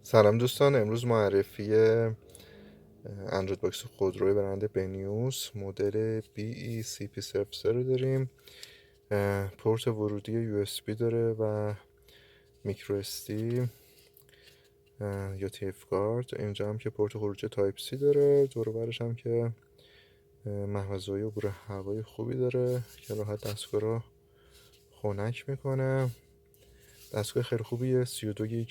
سلام دوستان، امروز معرفی اندروید باکس خودروی برند بنیوس مدل BE-CP00 رو داریم. پورت ورودی USB داره و میکرو SD یا تیف کارت. اینجا هم که پورت خروجی تایپ C داره. دور و برش هم که محفظه‌های عبور هوای خوبی داره که راحت دستگاه رو خنک میکنه. دستگاه خیلی خوبیه. 32 گیگ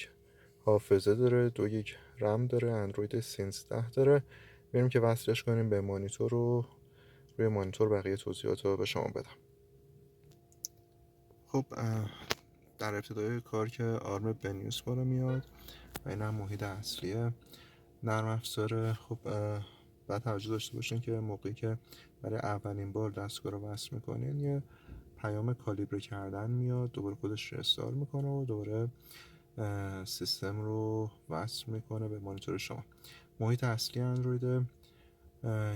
حافظه داره، 2 گیگ رم داره، اندروید 13 داره. بریم که وصلش کنیم به مانیتور و روی مانیتور بقیه توضیحات رو به شما بدم. خب در ابتدای کار که آرم بنیوس بالا میاد و این هم محیط اصلیه نرم افزاره. خب بعد توجه داشته باشین که موقعی که برای اولین بار دستگاه رو وصل میکنین یه پیام کالیبره کردن میاد، دوباره خودش رستار میکنه و دوباره سیستم رو وصل میکنه به مانیتور شما. محیط اصلی اندرویده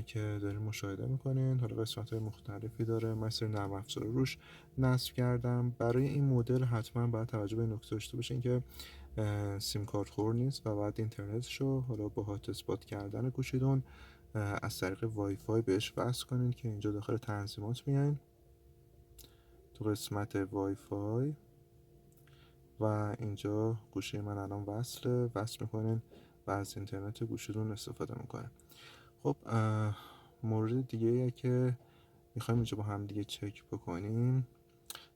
که دارین مشاهده میکنین. حالا قسمت های مختلفی داره. من سری نرم افزار روش نصب کردم. برای این مدل حتما باید توجه به نکته داشته باشین که سیم کارت خور نیست و بعد اینترنتش رو حالا با هات اسپات کردن گوشیتون از طریق وای فای بهش وصل کنین که اینجا داخل تنظیمات میاین تو قسمت وای فای و اینجا گوشی من الان وصل میکنین و از اینترنت گوشیتون استفاده میکنه. خب مورد دیگه که میخوایم اینجا با هم دیگه چک بکنیم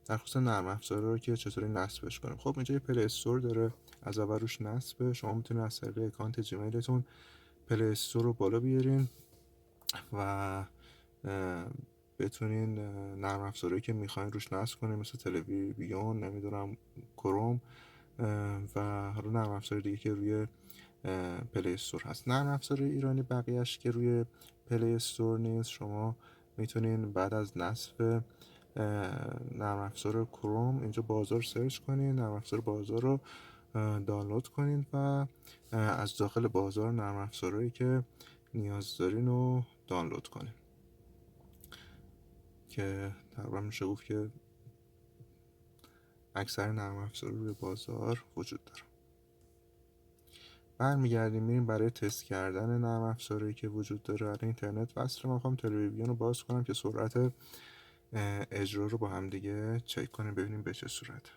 در خصوص نرم افزار رو که چطوری نصبش کنیم. خب اینجا یه پلی استور داره، از اول روش نصبه. شما میتونید از طریق اکانت جیمیلتون پلی استور رو بالا بیارین و بتونین نرم افزاری که میخواین روش نصب کنین مثل تلویزیون، نمیدونم کروم و حالا نرم افزار دیگه که روی پلی استور هست. نرم افزار ایرانی بقیهش که روی پلی استور نیست، شما میتونین بعد از نصب نرم افزار کروم اینجا بازار سرچ کنین، نرم افزار بازار رو دانلود کنین و از داخل بازار نرم افزارهایی که نیاز دارین رو دانلود کنین که تقریبا میشه گفت که اکثر نرم افزار روی بازار وجود داره. برمیگردیم میریم برای تست کردن نرم افزاری که وجود داره. الان اینترنت وصل، من میخوام تلویزیون رو باز کنم که سرعت اجرا رو با هم دیگه چک کنیم ببینیم به چه صورت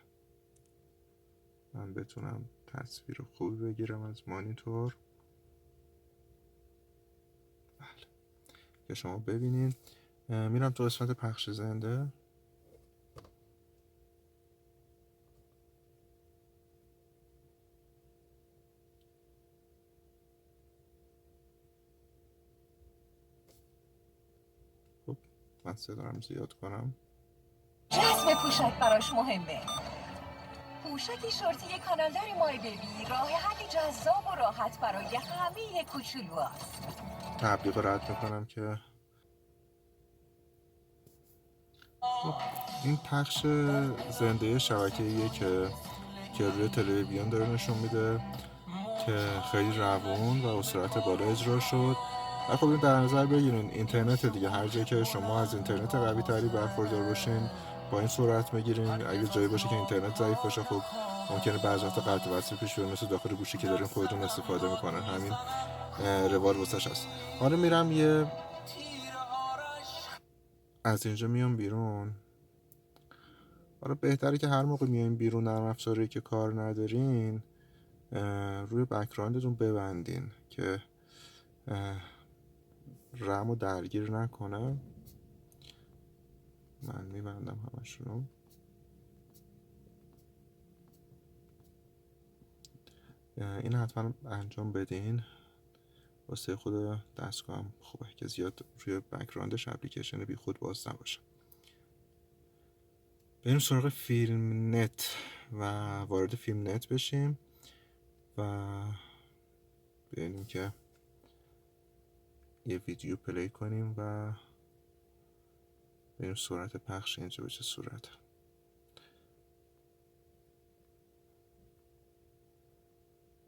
من بتونم تصویر خوبی بگیرم از مانیتور. بله که شما ببینید. میرم تو قسمت پخش زنده. خب من صدارم زیاد کنم. جذب پوشک براش مهمه. پوشک شورتی کانالدار مای بیبی راه حلی جذاب و راحت برای همه کوچولوهاست. تبلیغ رد میکنم که خب این پخش زنده شبکه‌ایه که روی تلویزیون داره نشون میده که خیلی روون و با سرعت بالا اجرا شد. و خب این در نظر بگیرین اینترنت دیگه، هر جایی که شما از اینترنت قوی تری برخوردار باشین با این سرعت میگیرین. اگه جایی باشه که اینترنت ضعیف باشه خب ممکنه بعضی وقتا قطع و وصل پیش بیاد، مثل داخل گوشی که دارین خودتون استفاده میکنن. همین روال واسش هست. حالا میرم یه از اینجا میام بیرون. حالا بهتره که هر موقع میایم بیرون نرم افزاری که کار ندارین روی بک‌گراندتون ببندین که رم رو درگیر نکنه. من میبندم همشونو. این حتما انجام بدین واسه خود دستگاه هم خوبه که زیاد روی بک‌گراندش اپلیکیشن بی خود باز نباشه. بریم سراغ فیلم نت و وارد فیلم نت بشیم و ببینیم که یه ویدیو پلی کنیم و ببینیم سرعت پخش اینجا به چه صورته.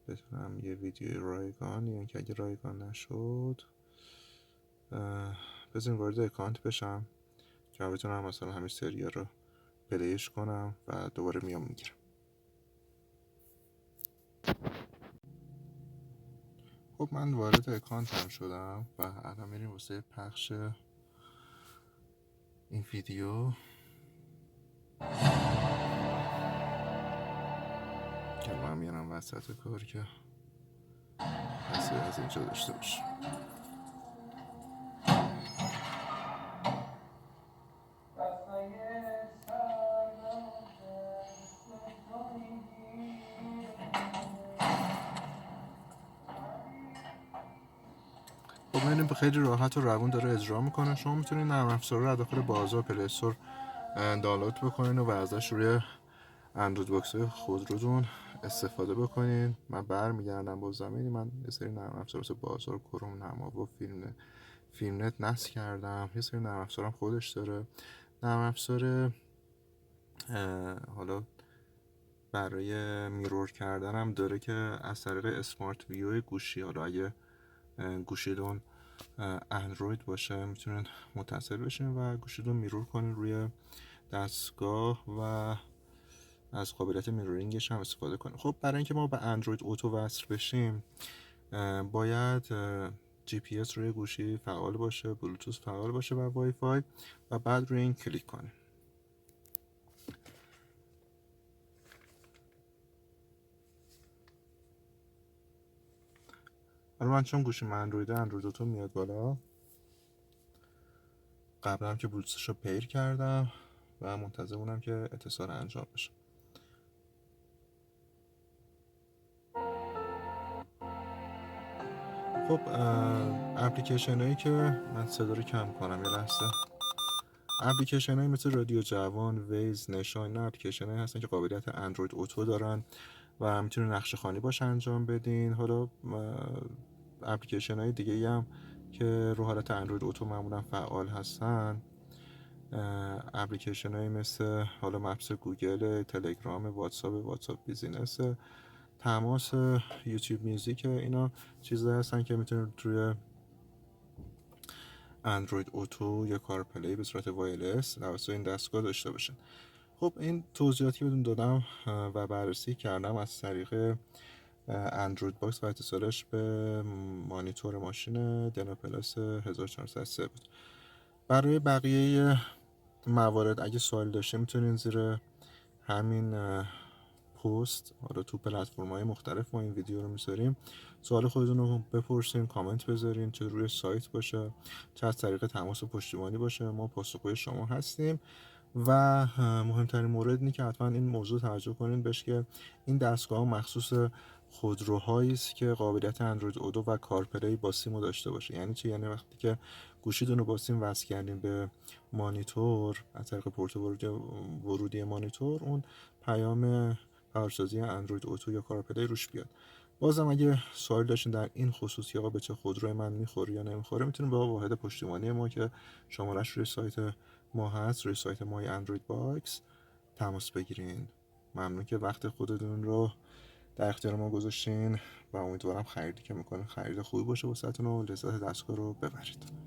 بتونم یه ویدیوی رایگان، یعنی که اگه رایگان نشد بذاریم وارد اکانت بشم که بتونم مثلا همین سریال رو پلیش کنم و دوباره میام میگیرم. خب من وارد اکانتم شدم و الان میریم واسه پخش این ویدیو که من میارم وسط کار که تصویر از اینجا داشته باشه. خب ببینیم خیلی راحت و روون داره اجرا میکنه. شما میتونید نرم افزار رو از داخل بازار پلی استور دانلود بکنین و ازش روی اندروید باکس خودروتون استفاده بکنین. من برمیگردم با زمینی، من یه سری نرم افزار مثل بازار، کروم، نما و فیلمنت نصب کردم. یه سری نرم افزارم خودش داره. نرم افزار حالا برای میرور کردن هم داره که از طریق اسمارت ویو گوشی، حالا اگه گوشیتون اندروید باشه میتونید متصل بشین و گوشیتون میرور کنین روی دستگاه و از قابلیت میرورینگش هم استفاده کنیم. خب برای اینکه ما به اندروید اوتو وصل بشیم باید جی پی اس روی گوشی فعال باشه، بلوتوث فعال باشه و وای فای، و بعد روی این کلیک کنیم. حالا من چون گوشی من اندروید اوتو میاد بالا، قبلا هم که بلوتوثش رو پیر کردم و منتظر مونم که اتصال انجام بشه. خب اپلیکیشن هایی که من صدا رو کم کنم یه لحظه. اپلیکیشن هایی مثل رادیو جوان، ویز، نشان، نه اپلیکیشن هایی هستن که قابلیت اندروید اوتو دارن و میتونین نقشه خوانی باش انجام بدین. حالا اپلیکیشن های دیگه ای هم که رو حالت اندروید اوتو معمولا فعال هستن، اپلیکیشن هایی مثل حالا مپس گوگل، تلگرام، واتساپ بیزینس، تماس، یوتیوب میوزیک، اینا چیزایی هستن که میتونید روی اندروید اوتو یا کارپلی به صورت وایرلس توسط این دستگاه داشته باشن. خب این توضیحاتی بدون دادم و بررسی کردم از طریق اندروید باکس و اتصالش به مانیتور ماشین دنا پلاس 1403 بود. برای بقیه موارد اگه سوال داشته میتونین زیر همین پست، حالا تو پلتفرم‌های مختلف ما این ویدیو رو میذاریم، سوال خودتون رو بپرسین، کامنت بذارین، چه روی سایت باشه چه از طریق تماس و پشتیبانی باشه، ما پاسخگوی شما هستیم. و مهمترین مورد اینه که حتما این موضوع توجه کنین بهش که این دستگاه مخصوص خودروهایی است که قابلیت اندروید اوتو و کارپلی با سیم داشته باشه. یعنی چی؟ یعنی وقتی که گوشیتون رو با سیم وصل کردین به مانیتور از طریق پورت ورودی مانیتور، اون پیام کارسازی اندروید اوتو یا کارپلی روش بیاد. بازم اگه سوال داشتین در این خصوصی، آقا به چه خودروی من میخوره یا نمیخوره، میتونید با واحد پشتیبانی ما که شماره‌اش روی سایت ما هست، روی سایت مای اندروید باکس، تماس بگیرین. ممنون که وقت خودتون رو در اختیار ما گذاشتین و امیدوارم خریدی که میکنین خرید خوبی باشه واسهتون و لذت دستگاه رو ببرید.